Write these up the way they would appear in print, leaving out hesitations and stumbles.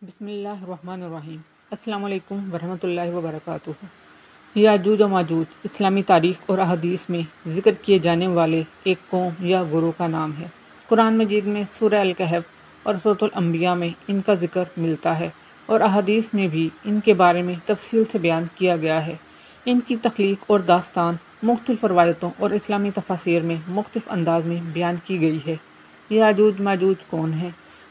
بسم اللہ الرحمن الرحیم۔ السلام علیکم ورحمۃ اللہ وبرکاتہ۔ یاجوج و ماجوج اسلامی تاریخ اور احادیث میں ذکر کیے جانے والے ایک قوم یا گروہ کا نام ہے۔ قرآن مجید میں سورہ الکہف اور سورۃ الانبیاء میں ان کا ذکر ملتا ہے اور احادیث میں بھی ان کے بارے میں تفصیل سے بیان کیا گیا ہے۔ ان کی تخلیق اور داستان مختلف روایتوں اور اسلامی تفاسیر میں مختلف انداز میں بیان کی گئی ہے۔ یاجوج ماجوج کون ہیں؟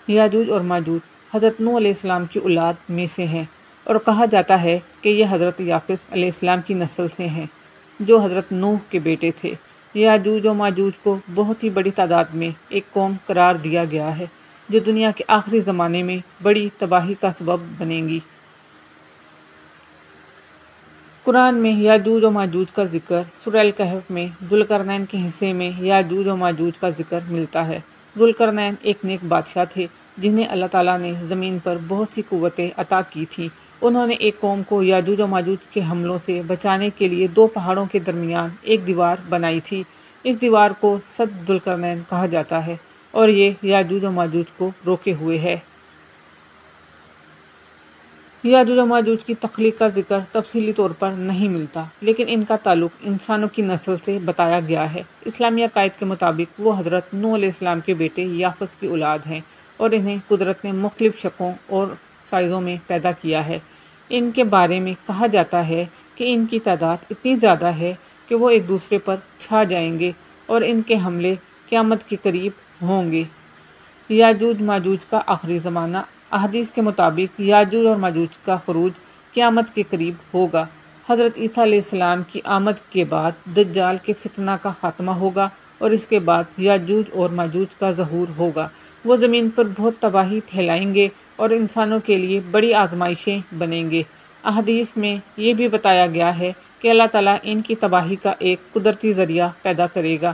یاجوج اور ماجوج حضرت نوح علیہ السلام کی اولاد میں سے ہیں اور کہا جاتا ہے کہ یہ حضرت یافس علیہ السلام کی نسل سے ہیں جو حضرت نوح کے بیٹے تھے۔ یاجوج و ماجوج کو بہت ہی بڑی تعداد میں ایک قوم قرار دیا گیا ہے جو دنیا کے آخری زمانے میں بڑی تباہی کا سبب بنے گی۔ قرآن میں یاجوج و ماجوج کا ذکر سورہ الکہف میں ذوالقرنین کے حصے میں یاجوج و ماجوج کا ذکر ملتا ہے۔ ذوالقرنین ایک نیک بادشاہ تھے جنہیں اللہ تعالیٰ نے زمین پر بہت سی قوتیں عطا کی تھیں۔ انہوں نے ایک قوم کو یاجوج و ماجوج کے حملوں سے بچانے کے لیے دو پہاڑوں کے درمیان ایک دیوار بنائی تھی۔ اس دیوار کو سد ذوالقرنین کہا جاتا ہے اور یہ یاجوج و ماجوج کو روکے ہوئے ہے۔ یاجوج و ماجوج کی تخلیق کا ذکر تفصیلی طور پر نہیں ملتا، لیکن ان کا تعلق انسانوں کی نسل سے بتایا گیا ہے۔ اسلامی عقائد کے مطابق وہ حضرت نوح علیہ السلام کے بیٹے یافس کی اولاد ہیں اور انہیں قدرت نے مختلف شکلوں اور سائزوں میں پیدا کیا ہے۔ ان کے بارے میں کہا جاتا ہے کہ ان کی تعداد اتنی زیادہ ہے کہ وہ ایک دوسرے پر چھا جائیں گے اور ان کے حملے قیامت کے قریب ہوں گے۔ یاجوج ماجوج کا آخری زمانہ احادیث کے مطابق یاجوج اور ماجوج کا خروج قیامت کے قریب ہوگا۔ حضرت عیسیٰ علیہ السلام کی آمد کے بعد دجال کے فتنہ کا خاتمہ ہوگا اور اس کے بعد یاجوج اور ماجوج کا ظہور ہوگا۔ وہ زمین پر بہت تباہی پھیلائیں گے اور انسانوں کے لیے بڑی آزمائشیں بنیں گے۔ احادیث میں یہ بھی بتایا گیا ہے کہ اللہ تعالیٰ ان کی تباہی کا ایک قدرتی ذریعہ پیدا کرے گا،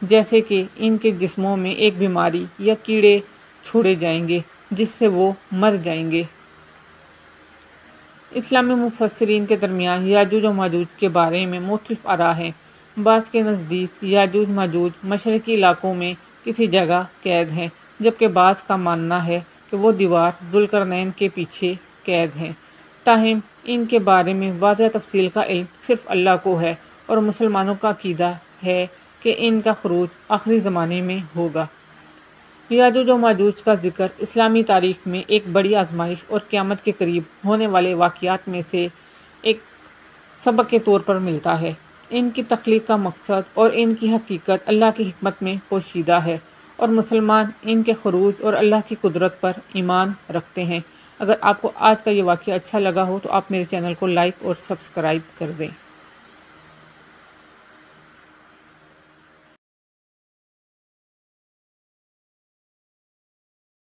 جیسے کہ ان کے جسموں میں ایک بیماری یا کیڑے چھوڑے جائیں گے جس سے وہ مر جائیں گے۔ اسلامی مفسرین کے درمیان یاجوج و ماجوج کے بارے میں مختلف آراء ہیں۔ بعض کے نزدیک یاجوج ماجوج مشرقی علاقوں میں کسی جگہ قید ہیں، جبکہ بعض کا ماننا ہے کہ وہ دیوار ذوالقرنین کے پیچھے قید ہیں۔ تاہم ان کے بارے میں واضح تفصیل کا علم صرف اللہ کو ہے اور مسلمانوں کا عقیدہ ہے کہ ان کا خروج آخری زمانے میں ہوگا۔ یاجوج و ماجوج کا ذکر اسلامی تاریخ میں ایک بڑی آزمائش اور قیامت کے قریب ہونے والے واقعات میں سے ایک سبق کے طور پر ملتا ہے۔ ان کی تخلیق کا مقصد اور ان کی حقیقت اللہ کی حکمت میں پوشیدہ ہے اور مسلمان ان کے خروج اور اللہ کی قدرت پر ایمان رکھتے ہیں۔ اگر آپ کو آج کا یہ واقعہ اچھا لگا ہو تو آپ میرے چینل کو لائک اور سبسکرائب کر دیں۔